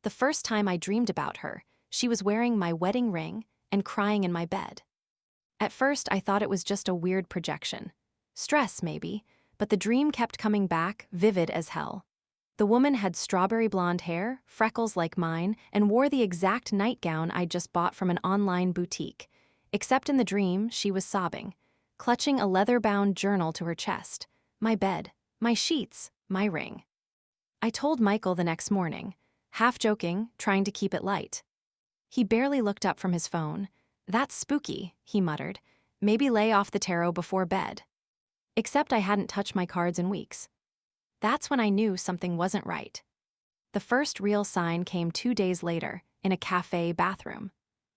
The first time I dreamed about her, she was wearing my wedding ring and crying in my bed. At first, I thought it was just a weird projection. Stress, maybe, but the dream kept coming back, vivid as hell. The woman had strawberry blonde hair, freckles like mine, and wore the exact nightgown I'd just bought from an online boutique. Except in the dream, she was sobbing, clutching a leather-bound journal to her chest. My bed, my sheets, my ring. I told Michael the next morning, half joking, trying to keep it light. He barely looked up from his phone. "That's spooky," he muttered. "Maybe lay off the tarot before bed." Except I hadn't touched my cards in weeks. That's when I knew something wasn't right. The first real sign came 2 days later, in a cafe bathroom.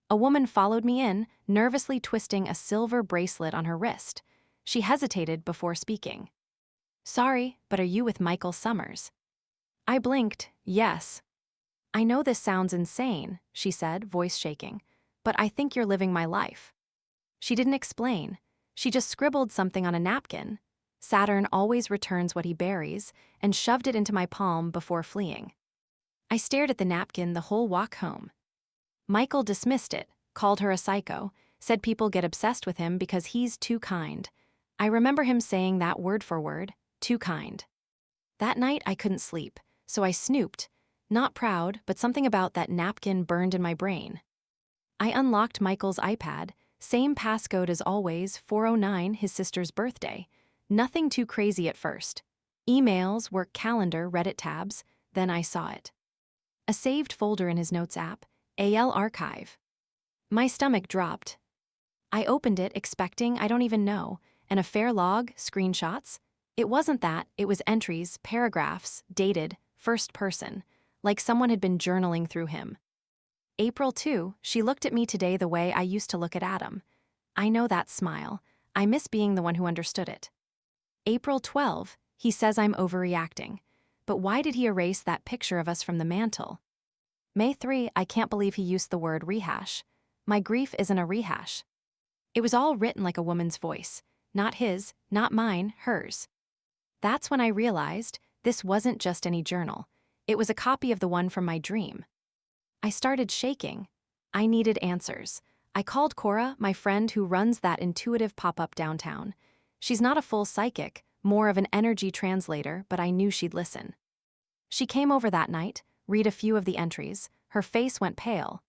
A woman followed me in, nervously twisting a silver bracelet on her wrist. She hesitated before speaking. "Sorry, but are you with Michael Summers?" I blinked, yes. "I know this sounds insane," she said, voice shaking, "but I think you're living my life." She didn't explain. She just scribbled something on a napkin. "Saturn always returns what he buries," and shoved it into my palm before fleeing. I stared at the napkin the whole walk home. Michael dismissed it, called her a psycho, said people get obsessed with him because he's too kind. I remember him saying that word for word, too kind. That night I couldn't sleep, so I snooped. Not proud, but something about that napkin burned in my brain. I unlocked Michael's iPad, same passcode as always, 409, his sister's birthday. Nothing too crazy at first. Emails, work calendar, Reddit tabs, then I saw it. A saved folder in his notes app, AL archive. My stomach dropped. I opened it expecting I don't even know, an affair log, screenshots. It wasn't that, it was entries, paragraphs, dated, first person, like someone had been journaling through him. April 2, she looked at me today the way I used to look at Adam. I know that smile. I miss being the one who understood it. April 12, he says I'm overreacting. But why did he erase that picture of us from the mantle? May 3, I can't believe he used the word rehash. My grief isn't a rehash. It was all written like a woman's voice. Not his, not mine, hers. That's when I realized this wasn't just any journal. It was a copy of the one from my dream. I started shaking. I needed answers. I called Cora, my friend who runs that intuitive pop-up downtown. She's not a full psychic, more of an energy translator, but I knew she'd listen. She came over that night, read a few of the entries. Her face went pale.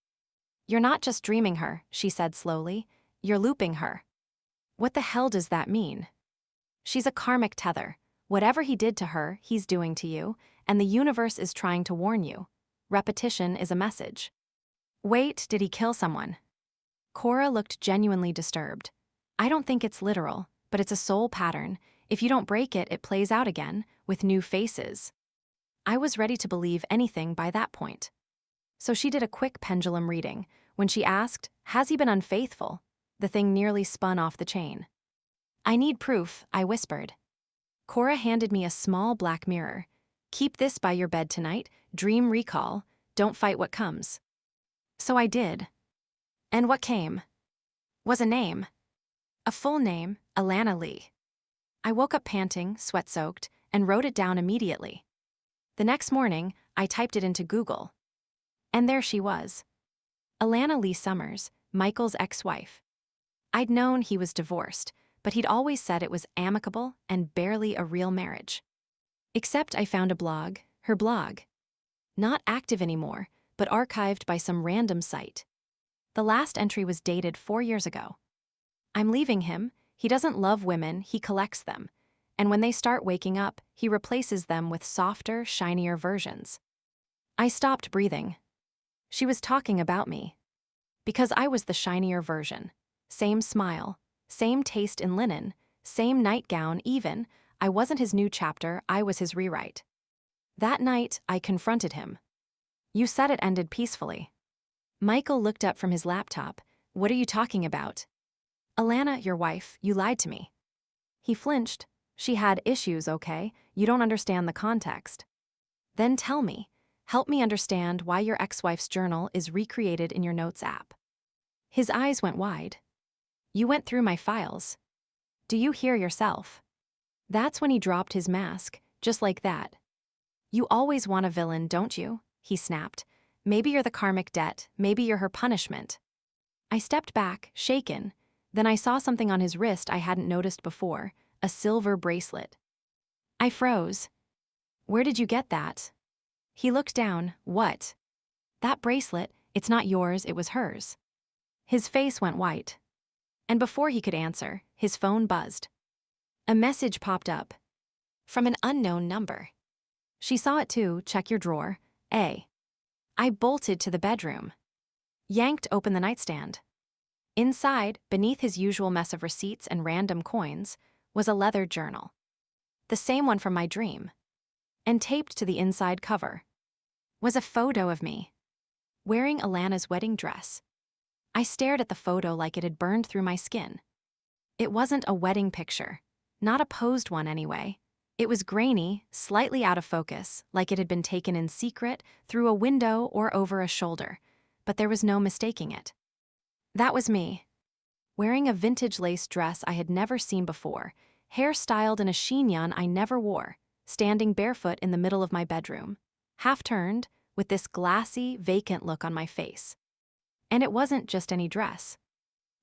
"You're not just dreaming her," she said slowly. "You're looping her." "What the hell does that mean?" "She's a karmic tether. Whatever he did to her, he's doing to you, and the universe is trying to warn you. Repetition is a message." "Wait, did he kill someone?" Cora looked genuinely disturbed. "I don't think it's literal, but it's a soul pattern. If you don't break it, it plays out again, with new faces." I was ready to believe anything by that point. So she did a quick pendulum reading. When she asked, "Has he been unfaithful?" the thing nearly spun off the chain. "I need proof," I whispered. Cora handed me a small black mirror. "Keep this by your bed tonight, dream recall, don't fight what comes." So I did. And what came? Was a name. A full name, Alana Lee. I woke up panting, sweat-soaked, and wrote it down immediately. The next morning, I typed it into Google. And there she was. Alana Lee Summers, Michael's ex-wife. I'd known he was divorced, but he'd always said it was amicable and barely a real marriage. Except I found a blog, her blog. Not active anymore, but archived by some random site. The last entry was dated 4 years ago. "I'm leaving him. He doesn't love women, he collects them. And when they start waking up, he replaces them with softer, shinier versions." I stopped breathing. She was talking about me. Because I was the shinier version. Same smile, same taste in linen, same nightgown even. I wasn't his new chapter, I was his rewrite. That night, I confronted him. "You said it ended peacefully." Michael looked up from his laptop. "What are you talking about?" "Alana, your wife, you lied to me." He flinched. "She had issues, okay? You don't understand the context." "Then tell me. Help me understand why your ex-wife's journal is recreated in your notes app." His eyes went wide. "You went through my files. Do you hear yourself?" That's when he dropped his mask, just like that. "You always want a villain, don't you?" he snapped. Maybe you're the karmic debt, maybe you're her punishment. I stepped back, shaken. Then I saw something on his wrist I hadn't noticed before, a silver bracelet. I froze. Where did you get that? He looked down. What? That bracelet, it's not yours, it was hers. His face went white. And before he could answer, his phone buzzed. A message popped up. From an unknown number. She saw it too, check your drawer, A. I bolted to the bedroom. Yanked open the nightstand. Inside, beneath his usual mess of receipts and random coins, was a leather journal. The same one from my dream. And taped to the inside cover was a photo of me, wearing Alana's wedding dress. I stared at the photo like it had burned through my skin. It wasn't a wedding picture, not a posed one anyway. It was grainy, slightly out of focus, like it had been taken in secret, through a window or over a shoulder, but there was no mistaking it. That was me, wearing a vintage lace dress I had never seen before, hair styled in a chignon I never wore, standing barefoot in the middle of my bedroom, half-turned, with this glassy, vacant look on my face. And it wasn't just any dress.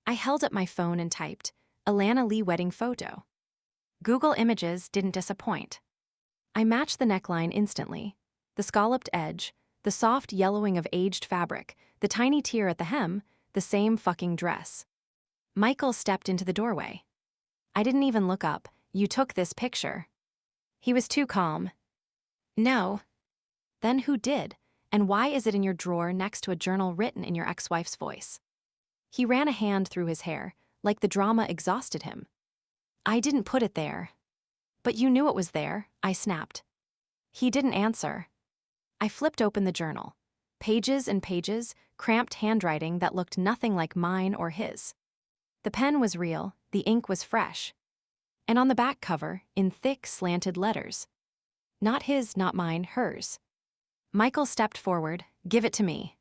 I held up my phone and typed, Alana Lee wedding photo. Google Images didn't disappoint. I matched the neckline instantly. The scalloped edge, the soft yellowing of aged fabric, the tiny tear at the hem, the same fucking dress. Michael stepped into the doorway. I didn't even look up. You took this picture. He was too calm. No. Then who did? And why is it in your drawer next to a journal written in your ex-wife's voice? He ran a hand through his hair, like the drama exhausted him. I didn't put it there. But you knew it was there, I snapped. He didn't answer. I flipped open the journal. Pages and pages, cramped handwriting that looked nothing like mine or his. The pen was real, the ink was fresh. And on the back cover, in thick, slanted letters. Not his, not mine, hers. Michael stepped forward. Give it to me.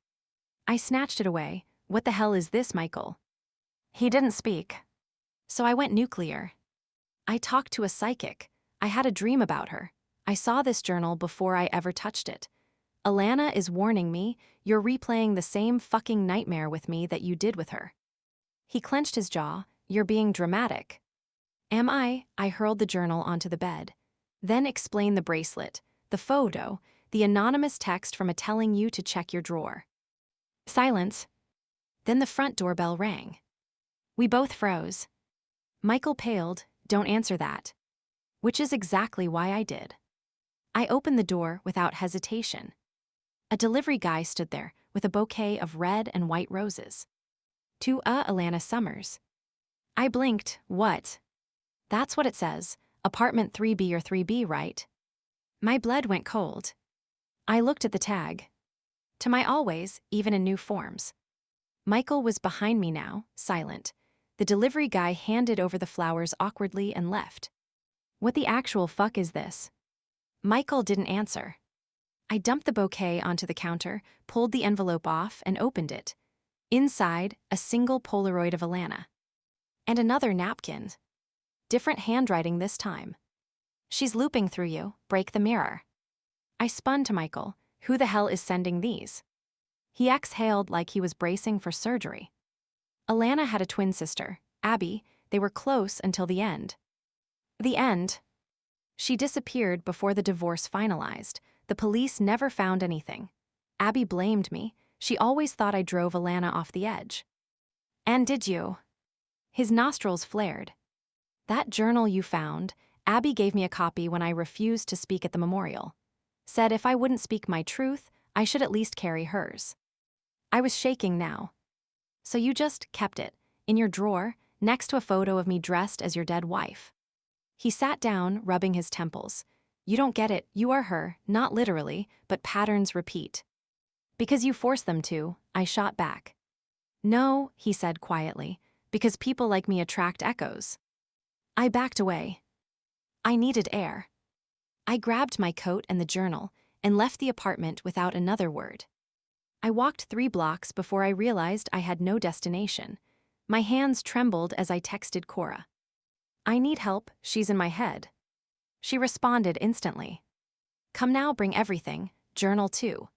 I snatched it away. What the hell is this, Michael? He didn't speak. So I went nuclear. I talked to a psychic. I had a dream about her. I saw this journal before I ever touched it. Alana is warning me, you're replaying the same fucking nightmare with me that you did with her. He clenched his jaw. You're being dramatic. Am I? I hurled the journal onto the bed. Then explained the bracelet, the photo, the anonymous text from a telling you to check your drawer. Silence. Then the front doorbell rang. We both froze. Michael paled. Don't answer that. Which is exactly why I did. I opened the door without hesitation. A delivery guy stood there with a bouquet of red and white roses. To Alana Summers. I blinked. What? That's what it says. Apartment 3B or 3B, right? My blood went cold. I looked at the tag. To my always, even in new forms. Michael was behind me now, silent. The delivery guy handed over the flowers awkwardly and left. What the actual fuck is this? Michael didn't answer. I dumped the bouquet onto the counter, pulled the envelope off, and opened it. Inside, a single Polaroid of Alana. And another napkin. Different handwriting this time. She's looping through you, break the mirror. I spun to Michael. Who the hell is sending these? He exhaled like he was bracing for surgery. Alana had a twin sister, Abby. They were close until the end. The end. She disappeared before the divorce finalized. The police never found anything. Abby blamed me. She always thought I drove Alana off the edge. And did you? His nostrils flared. That journal you found, Abby gave me a copy when I refused to speak at the memorial. Said if I wouldn't speak my truth, I should at least carry hers. I was shaking now. So you just kept it, in your drawer, next to a photo of me dressed as your dead wife. He sat down, rubbing his temples. You don't get it, you are her, not literally, but patterns repeat. Because you force them to, I shot back. No, he said quietly, because people like me attract echoes. I backed away. I needed air. I grabbed my coat and the journal and left the apartment without another word. I walked 3 blocks before I realized I had no destination. My hands trembled as I texted Cora. I need help, she's in my head. She responded instantly. Come now, bring everything, journal too.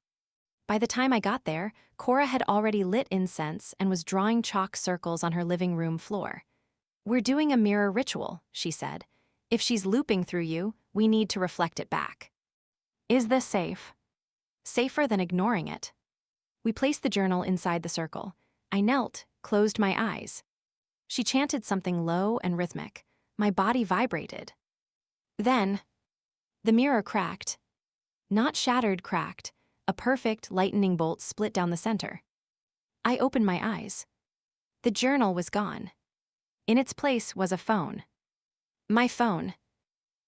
By the time I got there, Cora had already lit incense and was drawing chalk circles on her living room floor. "We're doing a mirror ritual," she said. "If she's looping through you, we need to reflect it back." "Is this safe?" "Safer than ignoring it." We placed the journal inside the circle. I knelt, closed my eyes. She chanted something low and rhythmic. My body vibrated. Then, the mirror cracked. Not shattered, cracked. A perfect lightning bolt split down the center. I opened my eyes. The journal was gone. In its place was a phone. My phone.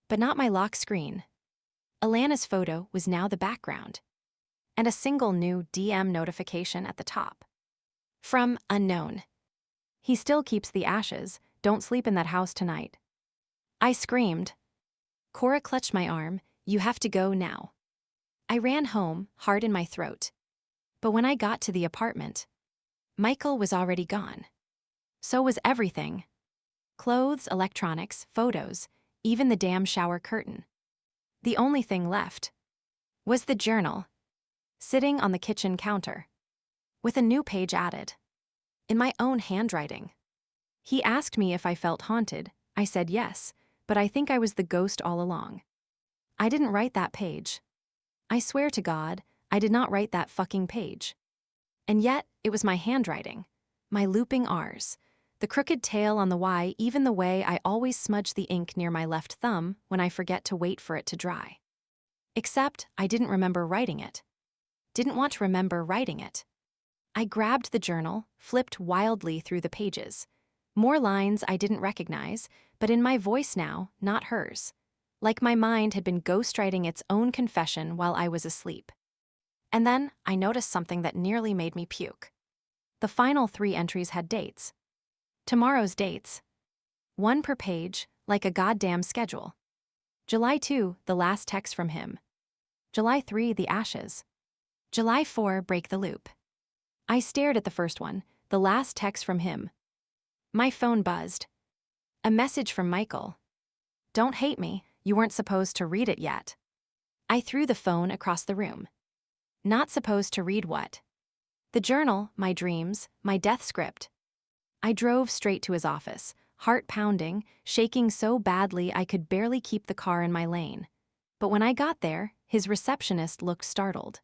But not my lock screen. Alana's photo was now the background. And a single new DM notification at the top. From unknown. "He still keeps the ashes. Don't sleep in that house tonight." I screamed. Cora clutched my arm. "You have to go now." I ran home, heart in my throat. But when I got to the apartment, Michael was already gone. So was everything. Clothes, electronics, photos, even the damn shower curtain. The only thing left was the journal, sitting on the kitchen counter, with a new page added, in my own handwriting. He asked me if I felt haunted. I said yes, but I think I was the ghost all along. I didn't write that page. I swear to God, I did not write that fucking page. And yet, it was my handwriting, my looping R's, the crooked tail on the Y, even the way I always smudge the ink near my left thumb when I forget to wait for it to dry. Except I didn't remember writing it. Didn't want to remember writing it. I grabbed the journal, flipped wildly through the pages. More lines I didn't recognize, but in my voice now, not hers. Like my mind had been ghostwriting its own confession while I was asleep. And then I noticed something that nearly made me puke. The final 3 entries had dates. Tomorrow's dates. 1 per page, like a goddamn schedule. July 2, the last text from him. July 3, the ashes. July 4, break the loop. I stared at the first one, the last text from him. My phone buzzed. A message from Michael. "Don't hate me, you weren't supposed to read it yet." I threw the phone across the room. Not supposed to read what? The journal, my dreams, my death script. I drove straight to his office, heart pounding, shaking so badly I could barely keep the car in my lane. But when I got there, his receptionist looked startled.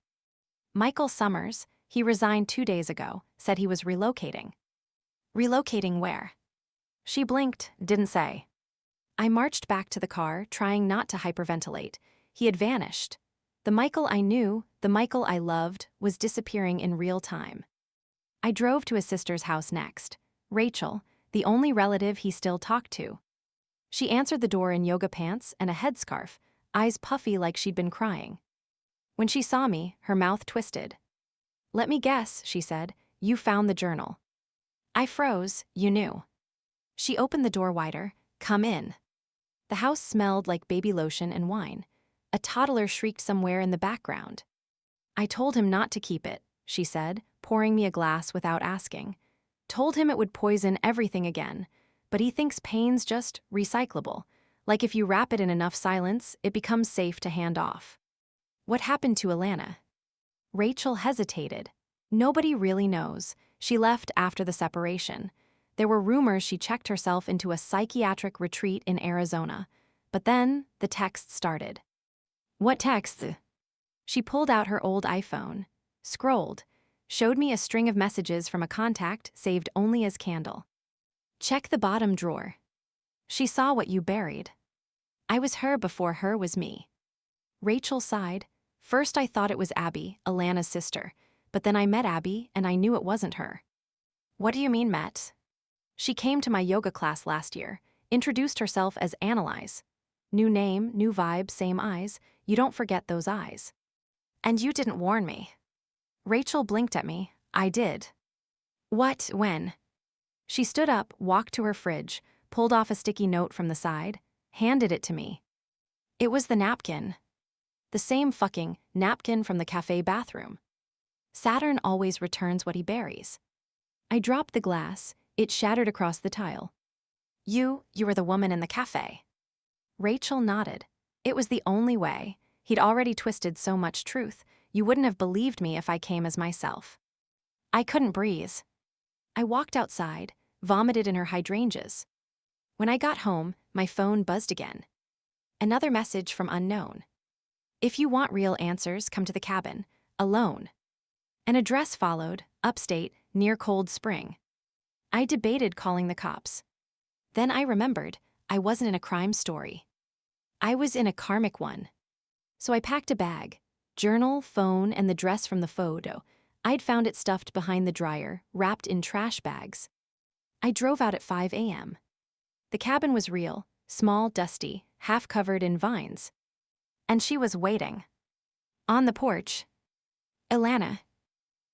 "Michael Summers, he resigned 2 days ago, said he was relocating." "Relocating where?" She blinked, didn't say. I marched back to the car, trying not to hyperventilate. He had vanished. The Michael I knew, the Michael I loved, was disappearing in real time. I drove to his sister's house next. Rachel, the only relative he still talked to. She answered the door in yoga pants and a headscarf, eyes puffy like she'd been crying. When she saw me, her mouth twisted. "Let me guess," she said, "you found the journal." I froze. "You knew." She opened the door wider. "Come in." The house smelled like baby lotion and wine. A toddler shrieked somewhere in the background. "I told him not to keep it," she said, pouring me a glass without asking. "Told him it would poison everything again, but he thinks pain's just recyclable. Like if you wrap it in enough silence, it becomes safe to hand off." "What happened to Alana?" Rachel hesitated. "Nobody really knows. She left after the separation. There were rumors she checked herself into a psychiatric retreat in Arizona. But then, the texts started." "What texts?" She pulled out her old iPhone, scrolled, showed me a string of messages from a contact saved only as Candle. "Check the bottom drawer. She saw what you buried. I was her before her was me." Rachel sighed. "First I thought it was Abby, Alana's sister, but then I met Abby and I knew it wasn't her." "What do you mean met?" "She came to my yoga class last year, introduced herself as Analyze. New name, new vibe, same eyes. You don't forget those eyes." "And you didn't warn me." Rachel blinked at me. "I did." "What, when?" She stood up, walked to her fridge, pulled off a sticky note from the side, handed it to me. It was the napkin. The same fucking napkin from the cafe bathroom. Saturn always returns what he buries. I dropped the glass. It shattered across the tile. You were the woman in the cafe." Rachel nodded. It was the only way. He'd already twisted so much truth. You wouldn't have believed me if I came as myself. I couldn't breathe. I walked outside, vomited in her hydrangeas. When I got home, my phone buzzed again. Another message from unknown. If you want real answers, come to the cabin, alone. An address followed, upstate, near Cold Spring. I debated calling the cops. Then I remembered, I wasn't in a crime story. I was in a karmic one. So I packed a bag, journal, phone, and the dress from the photo. I'd found it stuffed behind the dryer, wrapped in trash bags. I drove out at 5 a.m. The cabin was real, small, dusty, half covered in vines. And she was waiting. On the porch. Ilana.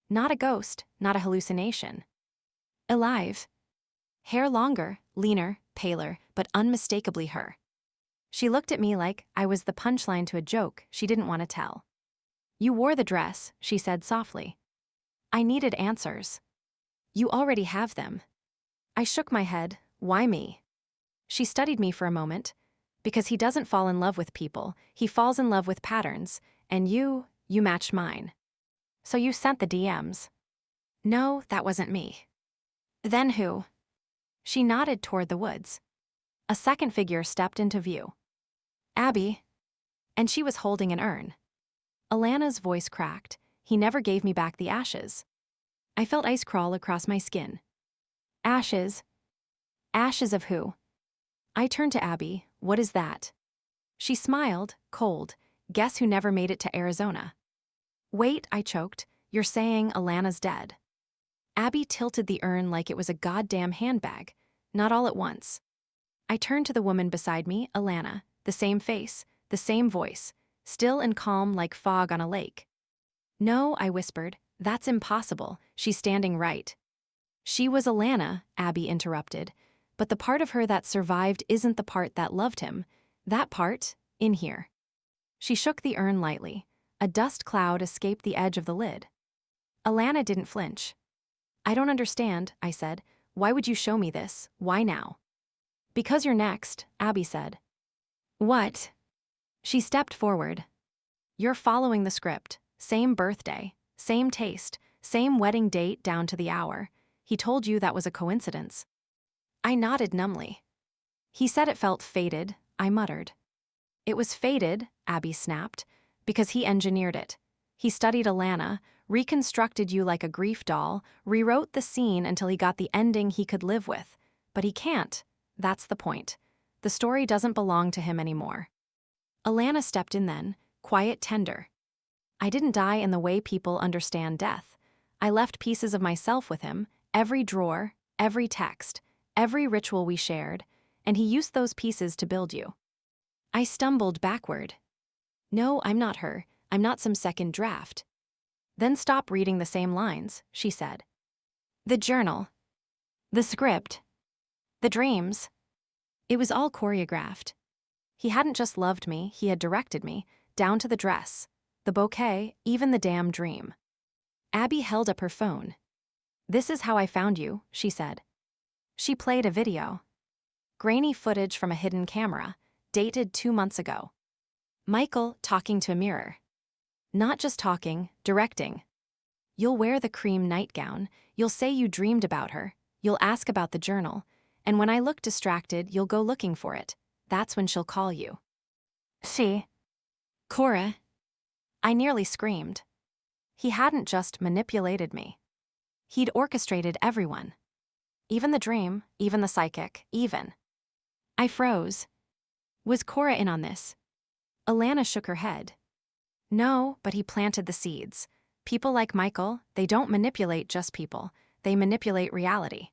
Not a ghost, not a hallucination. Alive. Hair longer, leaner, paler, but unmistakably her. She looked at me like I was the punchline to a joke she didn't want to tell. You wore the dress, she said softly. I needed answers. You already have them. I shook my head. Why me? She studied me for a moment. Because he doesn't fall in love with people, he falls in love with patterns, and you matched mine. So you sent the DMs. No, that wasn't me. Then who? She nodded toward the woods. A second figure stepped into view. Abby. And she was holding an urn. Alana's voice cracked. He never gave me back the ashes. I felt ice crawl across my skin. Ashes? Ashes of who? I turned to Abby. What is that? She smiled, cold. Guess who never made it to Arizona? Wait, I choked. You're saying Alana's dead. Abby tilted the urn like it was a goddamn handbag. Not all at once. I turned to the woman beside me, Alana. The same face, the same voice, still and calm like fog on a lake. No, I whispered. That's impossible. She's standing right. She was Alana, Abby interrupted. But the part of her that survived isn't the part that loved him. That part, in here. She shook the urn lightly. A dust cloud escaped the edge of the lid. Alana didn't flinch. I don't understand, I said. Why would you show me this? Why now? Because you're next, Abby said. What? She stepped forward. You're following the script. Same birthday, same taste, same wedding date down to the hour. He told you that was a coincidence. I nodded numbly. He said it felt fated, I muttered. It was fated, Abby snapped, because he engineered it. He studied Alana, reconstructed you like a grief doll, rewrote the scene until he got the ending he could live with. But he can't. That's the point. The story doesn't belong to him anymore. Alana stepped in then, quiet, tender. I didn't die in the way people understand death. I left pieces of myself with him, every drawer, every text, every ritual we shared, and he used those pieces to build you. I stumbled backward. No, I'm not her. I'm not some second draft. Then stop reading the same lines, she said. The journal. The script. The dreams. It was all choreographed. He hadn't just loved me, he had directed me, down to the dress, the bouquet, even the damn dream. Abby held up her phone. This is how I found you, she said. She played a video. Grainy footage from a hidden camera, dated 2 months ago. Michael talking to a mirror. Not just talking, directing. You'll wear the cream nightgown, you'll say you dreamed about her, you'll ask about the journal, and when I look distracted, you'll go looking for it. That's when she'll call you. She. Cora. I nearly screamed. He hadn't just manipulated me. He'd orchestrated everyone. Even the dream, even the psychic, even. I froze. Was Cora in on this? Alana shook her head. No, but he planted the seeds. People like Michael, they don't manipulate just people. They manipulate reality.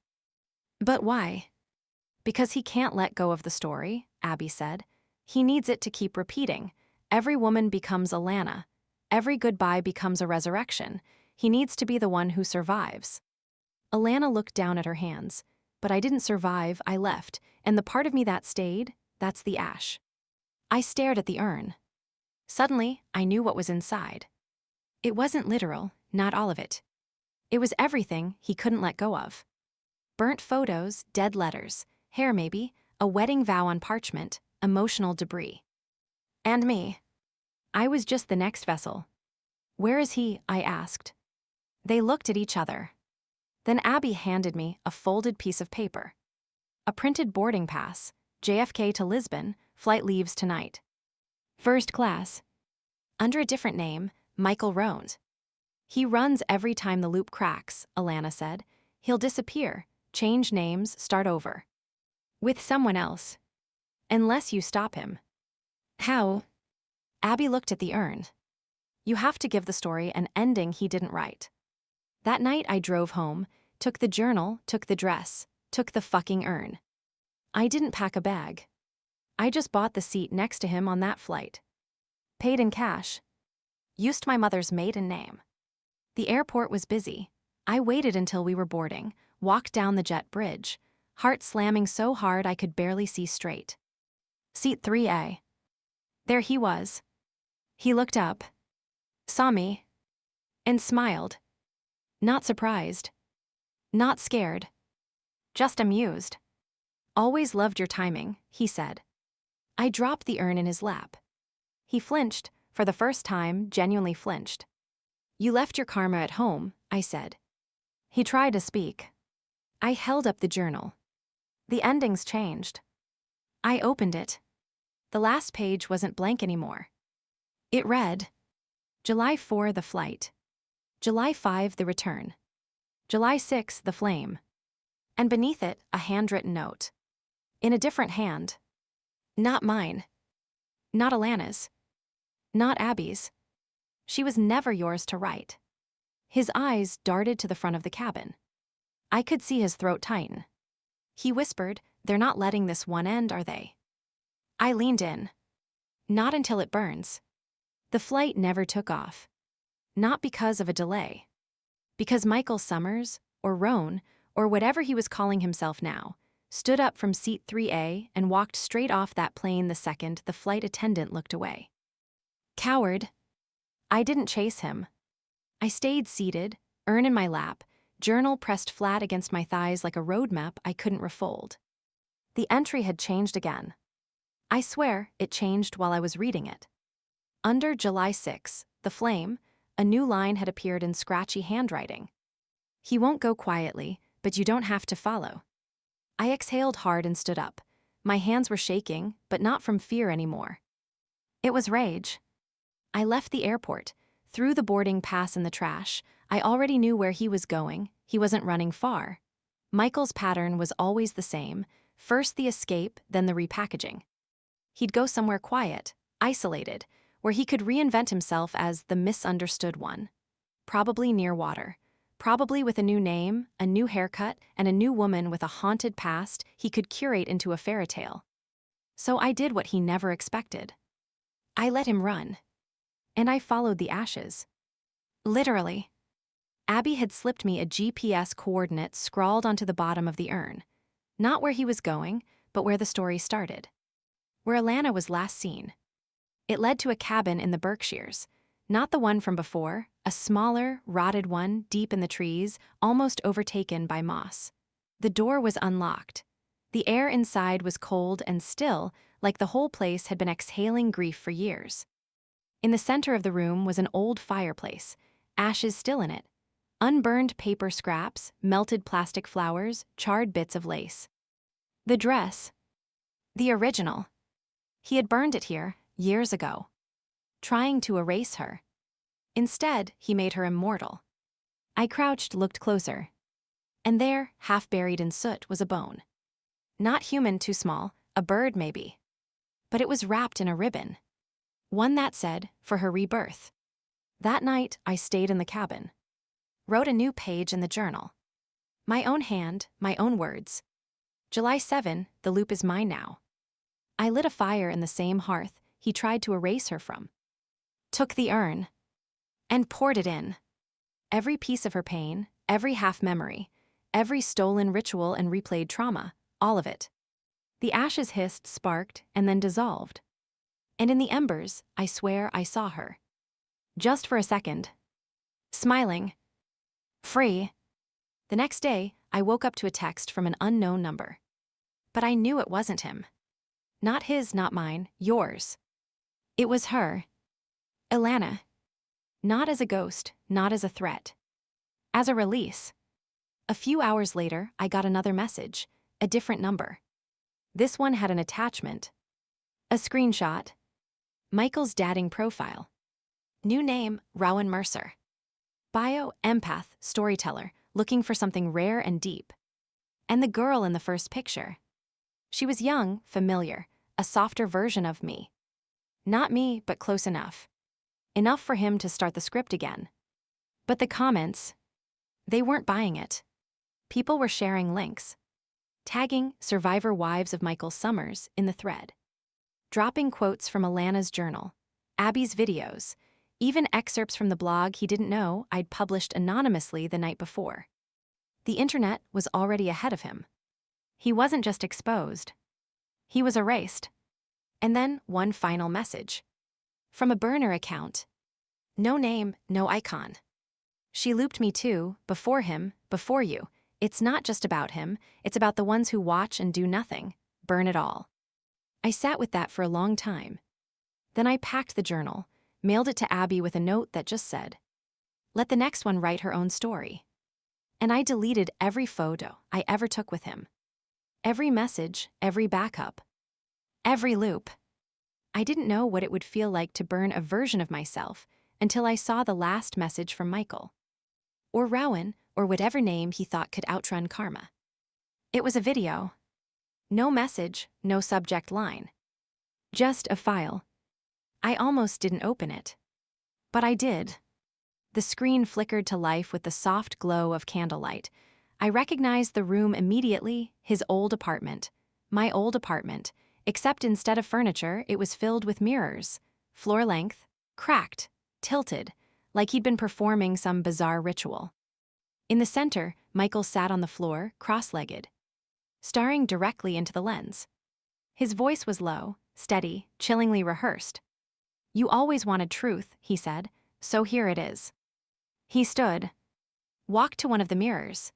But why? Because he can't let go of the story, Abby said. He needs it to keep repeating. Every woman becomes Alana. Every goodbye becomes a resurrection. He needs to be the one who survives. Alana looked down at her hands. But I didn't survive, I left, and the part of me that stayed, that's the ash. I stared at the urn. Suddenly, I knew what was inside. It wasn't literal, not all of it. It was everything he couldn't let go of. Burnt photos, dead letters, hair maybe, a wedding vow on parchment, emotional debris. And me. I was just the next vessel. Where is he? I asked. They looked at each other. Then Abby handed me a folded piece of paper. A printed boarding pass, JFK to Lisbon, flight leaves tonight. First class. Under a different name, Michael Rones. He runs every time the loop cracks, Alana said. He'll disappear, change names, start over. With someone else. Unless you stop him. How? Abby looked at the urn. You have to give the story an ending he didn't write. That night I drove home, took the journal, took the dress, took the fucking urn. I didn't pack a bag. I just bought the seat next to him on that flight. Paid in cash. Used my mother's maiden name. The airport was busy. I waited until we were boarding, walked down the jet bridge, heart slamming so hard I could barely see straight. Seat 3A. There he was. He looked up, saw me, and smiled. Not surprised. Not scared. Just amused. Always loved your timing, he said. I dropped the urn in his lap. He flinched, for the first time, genuinely flinched. You left your karma at home, I said. He tried to speak. I held up the journal. The endings changed. I opened it. The last page wasn't blank anymore. It read, July 4, the flight. July 5, the return. July 6, the flame. And beneath it, a handwritten note. In a different hand. Not mine. Not Alana's. Not Abby's. She was never yours to write. His eyes darted to the front of the cabin. I could see his throat tighten. He whispered, they're not letting this one end, are they? I leaned in. Not until it burns. The flight never took off. Not because of a delay. Because Michael Summers, or Roan, or whatever he was calling himself now, stood up from seat 3A and walked straight off that plane the second the flight attendant looked away. Coward. I didn't chase him. I stayed seated, urn in my lap, journal pressed flat against my thighs like a road map I couldn't refold. The entry had changed again. I swear it changed while I was reading it. Under July 6, the flame, a new line had appeared in scratchy handwriting. He won't go quietly, but you don't have to follow. I exhaled hard and stood up. My hands were shaking, but not from fear anymore. It was rage. I left the airport, threw the boarding pass in the trash. I already knew where he was going. He wasn't running far. Michael's pattern was always the same. First the escape, then the repackaging. He'd go somewhere quiet, isolated, where he could reinvent himself as the misunderstood one. Probably near water. Probably with a new name, a new haircut, and a new woman with a haunted past he could curate into a fairy tale. So I did what he never expected. I let him run. And I followed the ashes. Literally. Abby had slipped me a GPS coordinate scrawled onto the bottom of the urn. Not where he was going, but where the story started. Where Alana was last seen. It led to a cabin in the Berkshires. Not the one from before, a smaller, rotted one deep in the trees, almost overtaken by moss. The door was unlocked. The air inside was cold and still, like the whole place had been exhaling grief for years. In the center of the room was an old fireplace, ashes still in it, unburned paper scraps, melted plastic flowers, charred bits of lace. The dress. The original. He had burned it here, years ago. Trying to erase her. Instead, he made her immortal. I crouched, looked closer. And there, half buried in soot, was a bone. Not human, too small, a bird maybe. But it was wrapped in a ribbon. One that said, for her rebirth. That night, I stayed in the cabin. Wrote a new page in the journal. My own hand, my own words. July 7, the loop is mine now. I lit a fire in the same hearth he tried to erase her from. Took the urn. And poured it in. Every piece of her pain, every half-memory, every stolen ritual and replayed trauma, all of it. The ashes hissed, sparked, and then dissolved. And in the embers, I swear I saw her. Just for a second. Smiling. Free. The next day, I woke up to a text from an unknown number. But I knew it wasn't him. Not his, not mine, yours. It was her. Alana. Not as a ghost, not as a threat. As a release. A few hours later, I got another message, a different number. This one had an attachment. A screenshot. Michael's dating profile. New name, Rowan Mercer. Bio, empath, storyteller, looking for something rare and deep. And the girl in the first picture. She was young, familiar, a softer version of me. Not me, but close enough. Enough for him to start the script again. But the comments, they weren't buying it. People were sharing links. Tagging survivor wives of Michael Summers in the thread. Dropping quotes from Alana's journal, Abby's videos, even excerpts from the blog he didn't know I'd published anonymously the night before. The internet was already ahead of him. He wasn't just exposed. He was erased. And then one final message. From a burner account. No name, no icon. She looped me too, before him, before you. It's not just about him, it's about the ones who watch and do nothing. Burn it all. I sat with that for a long time. Then I packed the journal, mailed it to Abby with a note that just said, "Let the next one write her own story." And I deleted every photo I ever took with him. Every message, every backup. Every loop. I didn't know what it would feel like to burn a version of myself until I saw the last message from Michael. Or Rowan, or whatever name he thought could outrun karma. It was a video. No message, no subject line. Just a file. I almost didn't open it. But I did. The screen flickered to life with the soft glow of candlelight. I recognized the room immediately, his old apartment. My old apartment, except instead of furniture, it was filled with mirrors. Floor length, cracked, tilted, like he'd been performing some bizarre ritual. In the center, Michael sat on the floor, cross-legged, staring directly into the lens. His voice was low, steady, chillingly rehearsed. "You always wanted truth," he said, "so here it is." He stood, walked to one of the mirrors,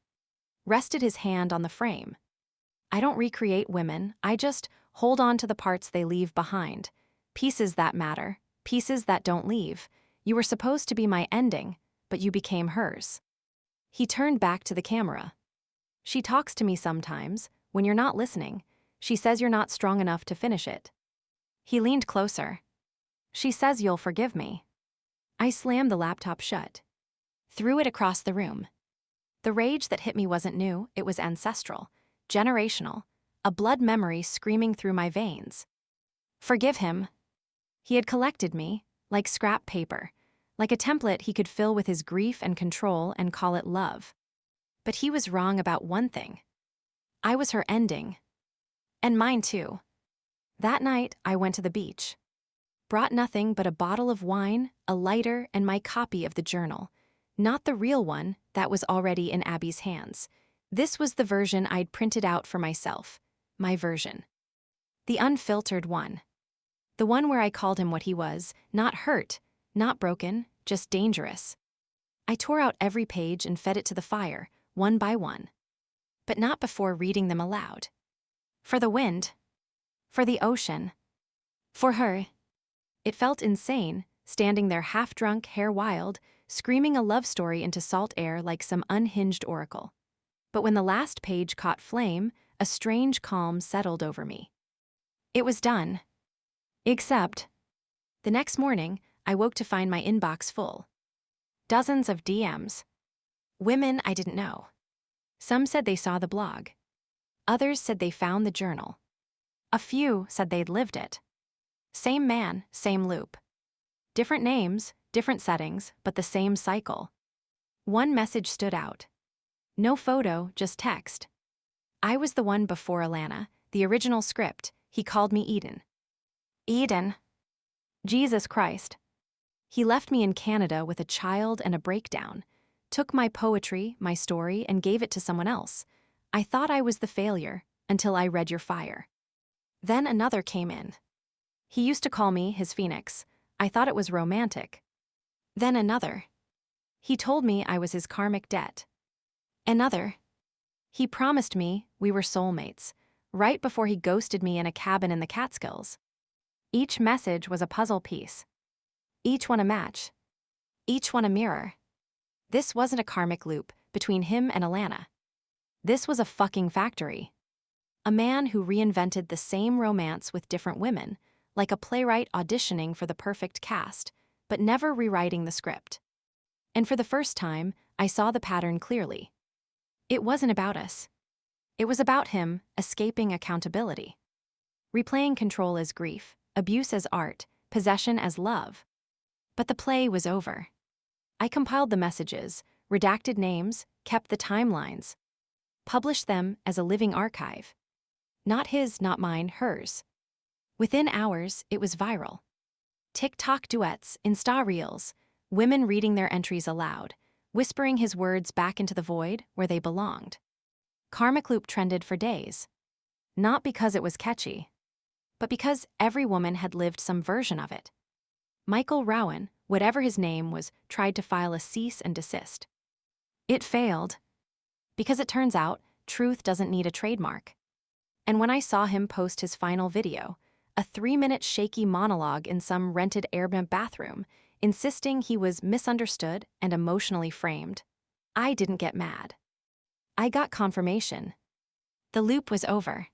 rested his hand on the frame. I don't recreate women, I just hold on to the parts they leave behind. Pieces that matter, pieces that don't leave. You were supposed to be my ending, but you became hers. He turned back to the camera. "She talks to me sometimes. When you're not listening, she says you're not strong enough to finish it." He leaned closer. "She says you'll forgive me." I slammed the laptop shut. Threw it across the room. The rage that hit me wasn't new, it was ancestral, generational, a blood memory screaming through my veins. Forgive him. He had collected me, like scrap paper, like a template he could fill with his grief and control and call it love. But he was wrong about one thing. I was her ending. And mine too. That night, I went to the beach. Brought nothing but a bottle of wine, a lighter, and my copy of the journal. Not the real one that was already in Abby's hands. This was the version I'd printed out for myself. My version. The unfiltered one. The one where I called him what he was, not hurt, not broken, just dangerous. I tore out every page and fed it to the fire, one by one. But not before reading them aloud. For the wind. For the ocean. For her. It felt insane, standing there half-drunk, hair wild, screaming a love story into salt air like some unhinged oracle. But when the last page caught flame, a strange calm settled over me. It was done. Except, the next morning, I woke to find my inbox full. Dozens of DMs. Women I didn't know. Some said they saw the blog. Others said they found the journal. A few said they'd lived it. Same man, same loop. Different names, different settings, but the same cycle. One message stood out. No photo, just text. I was the one before Alana, the original script. He called me Eden. Eden. Jesus Christ. He left me in Canada with a child and a breakdown. Took my poetry, my story, and gave it to someone else. I thought I was the failure, until I read your fire. Then another came in. He used to call me his phoenix. I thought it was romantic. Then another. He told me I was his karmic debt. Another. He promised me we were soulmates, right before he ghosted me in a cabin in the Catskills. Each message was a puzzle piece. Each one a match. each one a mirror. This wasn't a karmic loop between him and Alana. This was a fucking factory. A man who reinvented the same romance with different women, like a playwright auditioning for the perfect cast, but never rewriting the script. And for the first time, I saw the pattern clearly. It wasn't about us. It was about him escaping accountability. Replaying control as grief, abuse as art, possession as love. But the play was over. I compiled the messages, redacted names, kept the timelines, published them as a living archive. Not his, not mine, hers. Within hours, it was viral. TikTok duets, Insta reels, women reading their entries aloud, whispering his words back into the void where they belonged. Karmic loop trended for days. Not because it was catchy, but because every woman had lived some version of it. Michael Rowan, whatever his name was, tried to file a cease and desist. It failed, because it turns out truth doesn't need a trademark. And when I saw him post his final video, a 3-minute shaky monologue in some rented Airbnb bathroom, insisting he was misunderstood and emotionally framed, I didn't get mad. I got confirmation. The loop was over.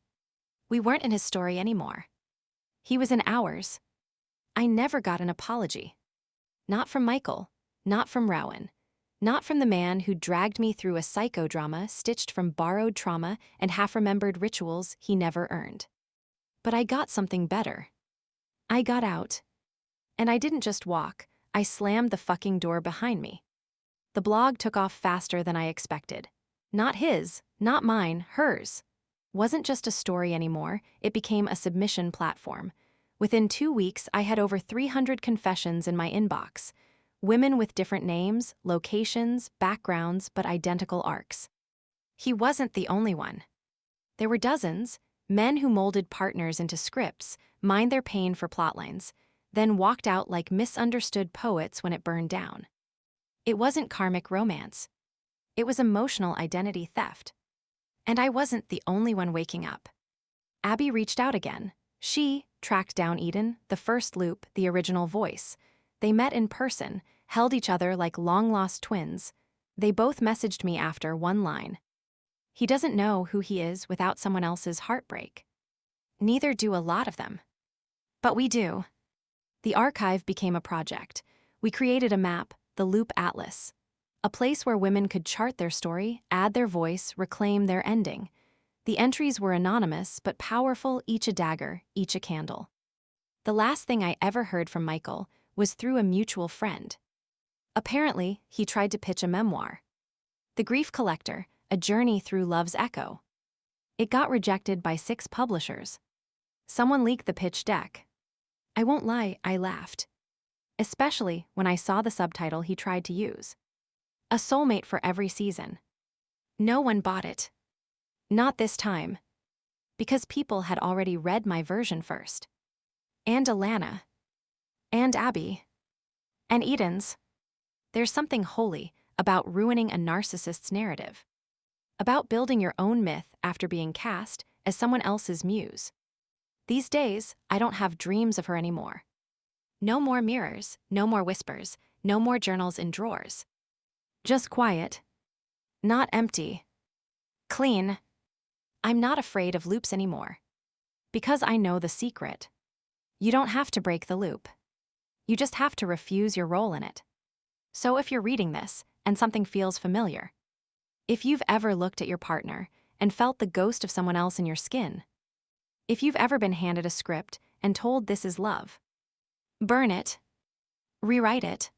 We weren't in his story anymore. He was in ours. I never got an apology. Not from Michael, not from Rowan, not from the man who dragged me through a psychodrama stitched from borrowed trauma and half-remembered rituals he never earned. But I got something better. I got out. And I didn't just walk, I slammed the fucking door behind me. The blog took off faster than I expected. Not his, not mine, hers. Wasn't just a story anymore, it became a submission platform. Within 2 weeks, I had over 300 confessions in my inbox. Women with different names, locations, backgrounds, but identical arcs. He wasn't the only one. There were dozens, men who molded partners into scripts, mined their pain for plotlines, then walked out like misunderstood poets when it burned down. It wasn't karmic romance. It was emotional identity theft. And I wasn't the only one waking up. Abby reached out again. She tracked down Eden, the first loop, the original voice. They met in person, held each other like long-lost twins. They both messaged me after one line. He doesn't know who he is without someone else's heartbreak. Neither do a lot of them. But we do. The archive became a project. We created a map, the Loop Atlas. A place where women could chart their story, add their voice, reclaim their ending. The entries were anonymous, but powerful, each a dagger, each a candle. The last thing I ever heard from Michael was through a mutual friend. Apparently, he tried to pitch a memoir. The Grief Collector, A Journey Through Love's Echo. It got rejected by 6 publishers. Someone leaked the pitch deck. I won't lie, I laughed. Especially when I saw the subtitle he tried to use. A soulmate for every season. No one bought it. Not this time. Because people had already read my version first. And Alana. And Abby. And Eden's. There's something holy about ruining a narcissist's narrative. About building your own myth after being cast as someone else's muse. These days, I don't have dreams of her anymore. No more mirrors, no more whispers, no more journals in drawers. Just quiet. Not empty. Clean. I'm not afraid of loops anymore. Because I know the secret. You don't have to break the loop. You just have to refuse your role in it. So if you're reading this and something feels familiar, if you've ever looked at your partner and felt the ghost of someone else in your skin, if you've ever been handed a script and told this is love, burn it, rewrite it,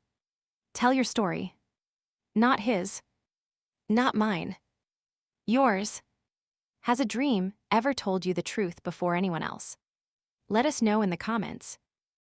tell your story. Not his, not mine, yours. Has a dream ever told you the truth before anyone else? Let us know in the comments.